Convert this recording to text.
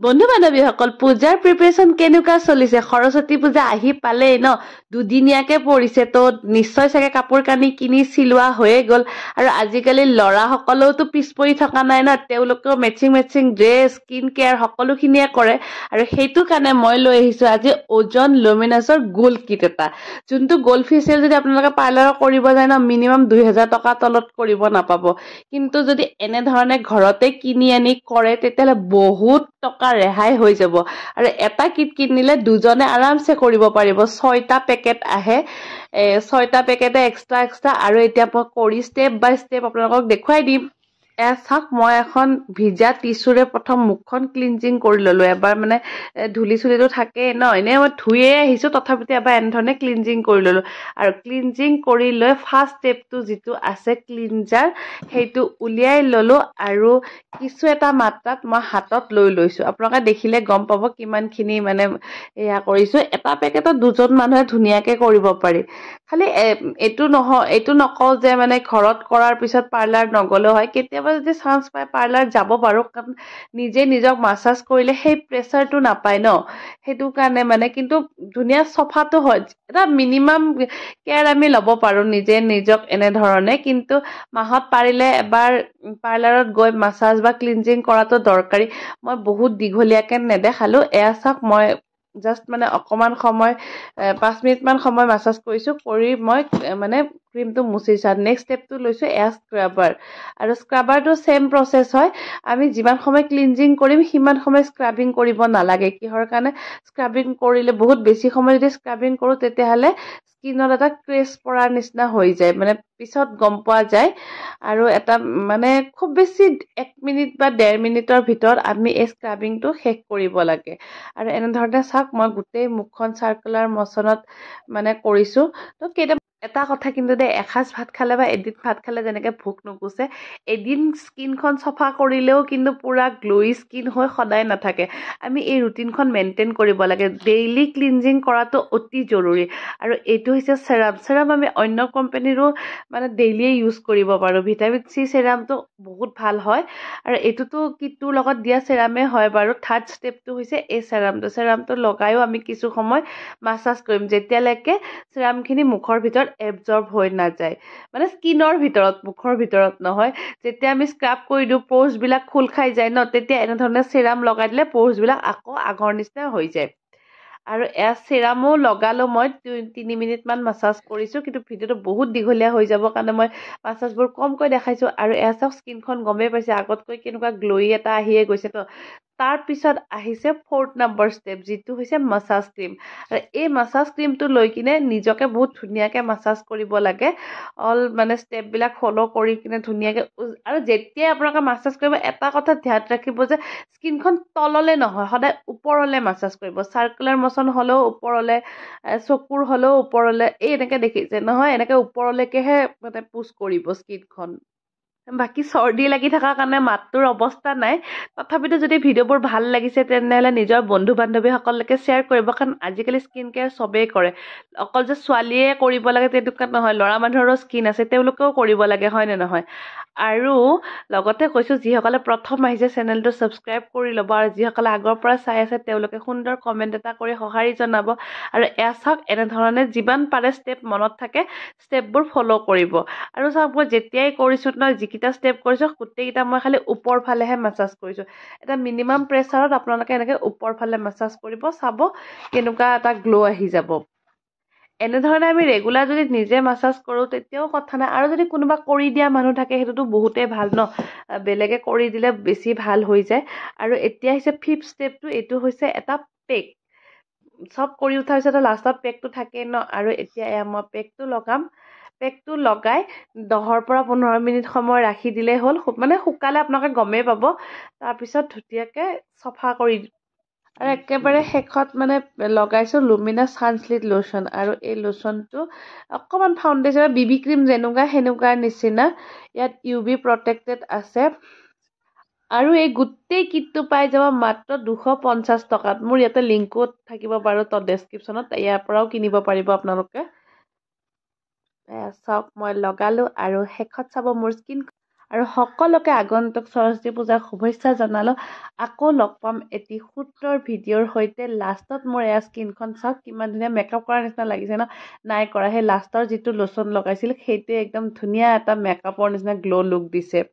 বন্ধু বান্ধৱীসকল পূজাৰ প্ৰিপাৰেচন কেনেকুৱা চলিছে সৰস্বতী পূজা আহি পালেই ন দুদিনীয়াকে পৰিছে তো নিশ্চয় চাগে কাপোৰ কানি কিনি চিলোৱা হৈয়ে গ'ল আৰু আজিকালি ল'ৰাসকলেওতো পিছ পৰি থকা নাই ন তেওঁলোকেও মেচিং ড্ৰেছ স্কিন কেয়াৰ সকলোখিনিয়ে কৰে আৰু সেইটো কাৰণে মই লৈ আহিছো আজি ওজন লুমিনাছৰ গোল্ড কিট এটা যোনটো গোল্ড ফেচিয়েল যদি আপোনালোকে পাৰ্লাৰত কৰিব যায় ন মিনিমাম 2000 টকা তলত কৰিব নাপাব কিন্তু যদি এনে ধৰণে ঘৰতে কিনি আনি কৰে তেতিয়াহ'লে বহুত টকা ৰেহাই হৈ যাব আৰু এটা কিট কিনিলে দুজনে আৰামছে কৰিব পাৰিব 6টা পেকেট আহে 6টা পেকেটে এক্সট্ৰা আৰু এতিয়া মই কৰি ষ্টেপ বাই ষ্টেপ আপোনালোকক দেখুৱাই দিম চাওক মই এখন ভিজা টিচুৰে প্ৰথম মুখখন ক্লিনজিং কৰি ললো এবাৰ মানে ধুলি চুলিটো থাকে ন এনে মই ধুয়ে আহিছো তথাপিতো এবাৰ এনেধৰণে ক্লিনজিং কৰি ললো আৰু ক্লিনজিং কৰি লৈ ফাৰ্ষ্ট ষ্টেপটো যিটো আছে ক্লিনজাৰ সেইটো উলিয়াই ললো আৰু কিছু এটা মাত্ৰাত মই হাতত লৈ লৈছো আপোনালোকে দেখিলে গম পাব কিমানখিনি মানে এয়া কৰিছো এটা পেকেটত দুজন মানুহে ধুনীয়াকে কৰিব পাৰি খালি এইটো নকওঁ যে মানে ঘৰত কৰাৰ পিছত পাৰ্লাৰ নগলেও হয় কেতিয়াবা যদি চান্স পায় পাৰ্লাৰ যাব পাৰো কাৰণ নিজে নিজক মাছাজ কৰিলে সেই প্ৰেচাৰটো নাপায় ন সেইটো কাৰণে মানে কিন্তু ধুনীয়া চফাটো হয় এটা মিনিমাম কেয়াৰ আমি ল'ব পাৰো নিজে নিজক এনেধৰণে কিন্তু মাহত পাৰিলে এবাৰ পাৰ্লাৰত গৈ মাছাজ বা ক্লিনজিং কৰাটো দৰকাৰী মই বহুত দীঘলীয়াকে নেদেখালো এয়া চাওক মই জাষ্ট মানে অকমান সময় 5 মিনিটমান সময় মাছাজ কৰিছো কৰি মই মানে ক্ৰীমটো মুছিছো নেক্সট ষ্টেপটো লৈছো এয়া স্ক্ৰাবাৰ আৰু স্ক্ৰাবাৰটো সেম প্ৰসেস হয় আমি যিমান সময় ক্লিনজিং কৰিম সিমান সময় স্ক্ৰাবিং কৰিব নালাগে কিহৰ কাৰণে স্ক্ৰাবিং কৰিলে বহুত বেছি সময় যদি স্ক্ৰাবিং কৰো তেতিয়াহ'লে স্কিনত এটা ক্ৰেছ পৰাৰ নিচিনা হৈ যায় মানে পিছত গম পোৱা যায় আৰু এটা মানে খুব বেছি 1 মিনিট বা 1.5 মিনিটৰ ভিতৰত আমি এই স্ক্ৰাবিংটো শেষ কৰিব লাগে আৰু এনেধৰণে চাওক মই গোটেই মুখখন চাৰ্কুলাৰ মোচনত মানে কৰিছো তো এটা কথা কিন্তু দে এসাঁজ ভাত খালে বা এদিন ভাত খালে যেনেকে ভোক নুগুছে এদিন স্কিনখন চফা কৰিলেও কিন্তু পুৰা গ্লোই স্কিন হৈ সদায় নাথাকে আমি এই ৰুটিনখন মেইনটেইন কৰিব লাগে ডেইলি ক্লিনজিং কৰাটো অতি জৰুৰী আৰু এইটো হৈছে সেৰাম আমি অন্য কোম্পানীৰো মানে ডেইলি ইউজ কৰিব পাৰো ভিটামিন সি সেৰামটো বহুত ভাল হয় আৰু এইটোতো কিটটোৰ লগত দিয়া সেৰামে হয় বাৰু থাৰ্ড ষ্টেপটো হৈছে এই সেৰামটো লগাইও আমি কিছু সময় মাছাজ কৰিম যেতিয়ালৈকে সেৰামখিনি মুখৰ ভিতৰত এবজৰ্ব হৈ নাযায় মানে স্কিনৰ ভিতৰত মুখৰ ভিতৰত নহয় যেতিয়া আমি স্ক্ৰাব কৰি দিওঁ প'ৰ্ছ বিলাক খোল খাই যায় ন তেতিয়া এনেধৰণে সেৰাম লগাই দিলে প'ৰ্ছ বিলাক আকৌ আগৰ নিচিনা হৈ যায় আৰু এয়া সেৰামো লগালো মই 3 মিনিটমান মাছাজ কৰিছো কিন্তু ভিডিঅ'টো বহুত দীঘলীয়া হৈ যাব কাৰণে মই মাছাজবোৰ কমকৈ দেখাইছো আৰু এয়া চাওক স্কিনখন গমেই পাইছে আগতকৈ কেনেকুৱা গ্লোই এটা আহিয়ে গৈছে তো তাৰ পিছত আহিছে 4th নম্বৰ ষ্টেপ যিটো হৈছে মাছাজ ক্ৰীম আৰু এই মাছাজ ক্ৰীমটো লৈ কিনে নিজকে বহুত ধুনীয়াকে মাছাজ কৰিব লাগে অল মানে ষ্টেপ বিলাক ফলো কৰি কিনে ধুনীয়াকে আৰু যেতিয়াই আপোনালোকে মাছাজ কৰিব এটা কথা ধ্যান ৰাখিব যে স্কিনখন তললে নহয় সদায় ওপৰলে মাছাজ কৰিব চাৰ্কুলাৰ মোচন হলেও ওপৰলে চকুৰ হলেও ওপৰলে এই এনেকে দেখিছে নহয় এনেকে ওপৰলৈকেহে মানে পুছ কৰিব স্কিনখন বাকি চৰ্দি লাগি থকাৰ কাৰণে মাতটোৰ অৱস্থা নাই তথাপিতো যদি ভিডিঅ'বোৰ ভাল লাগিছে তেনেহলে নিজৰ বন্ধু বান্ধৱীসকলকে শ্বেয়াৰ কৰিব কাৰণ আজিকালি স্কিন কেয়াৰ সবেই কৰে অকল যে ছোৱালীয়ে কৰিব লাগে তেনেকুৱা নহয় ল'ৰা মানুহৰো স্কিন আছে তেওঁলোকেও কৰিব লাগে হয় নে নহয় আৰু লগতে কৈছো যিসকলে প্ৰথম আহিছে চেনেলটো সাবস্ক্ৰাইব কৰি ল'ব আৰু যিসকলে আগৰ পৰা চাই আছে তেওঁলোকে সুন্দৰ কমেন্ট এটা কৰি সঁহাৰি জনাব আৰু এয়া চাওক এনেধৰণে যিমান পাৰে ষ্টেপ মনত থাকে ষ্টেপবোৰ ফলো কৰিব আৰু চাওক মই যেতিয়াই কৰিছো ন যিকেইটা ষ্টেপ কৰিছো গোটেইকেইটা মই খালি ওপৰ ফালেহে মাছাজ কৰিছো এটা মিনিমাম প্ৰেছাৰত আপোনালোকে এনেকে ওপৰ ফালে মাছাজ কৰিব চাব কেনেকুৱা এটা গ্লো আহি যাব এনেধৰণে আমি ৰেগুলাৰ যদি নিজে মাছাজ কৰো তেতিয়াও কথা নাই আৰু যদি কোনোবা কৰি দিয়া মানুহ থাকে সেইটোতো বহুতেই ভাল ন বেলেগে কৰি দিলে বেছি ভাল হৈ যায় আৰু এতিয়া হৈছে 5th ষ্টেপটো এইটো হৈছে এটা পেক সব কৰি উঠাৰ পিছত লাষ্টত পেকটো থাকে ন আৰু এতিয়া মই পেকটো লগাম পেকটো লগাই 10 পৰা 15 মিনিট সময় ৰাখি দিলে হ'ল মানে শুকালে আপোনালোকে গমেই পাব তাৰপিছত ধুনীয়াকে চফা কৰি আৰু একেবাৰে শেষত মানে লগাইছো লুমিনাছ সানস্লিট লোচন আৰু এই লোচনটো অকমান ফাউণ্ডেশ্যন বিবি ক্ৰীম যেনেকুৱা সেনেকুৱা নিচিনা ইয়াত UV প্ৰটেক্টেড আছে আৰু এই গোটেই কিটটো পাই যাব মাত্ৰ 250 টকাত মোৰ ইয়াতে লিংকত থাকিব বাৰু তো ডেসক্ৰিপচনত ইয়াৰ পৰাও কিনিব পাৰিব আপোনালোকে চাওক মই লগালো আৰু শেষত চাব মোৰ স্কিন আৰু সকলোকে আগন্তুক সৰস্বতী পূজাৰ শুভেচ্ছা জনালোঁ। আকৌ লগ পাম এটি সুন্দৰ ভিডিঅ'ৰ সৈতে। লাষ্টত মোৰ এয়া স্কিনখন চাওক কিমান ধুনীয়া মেকআপ কৰাৰ নিচিনা লাগিছে ন? নাই কৰা, সেই লাষ্টৰ যিটো লোচন লগাইছিল সেইটোৱে একদম ধুনীয়া এটা মেকআপৰ নিচিনা গ্ল' লুক দিছে।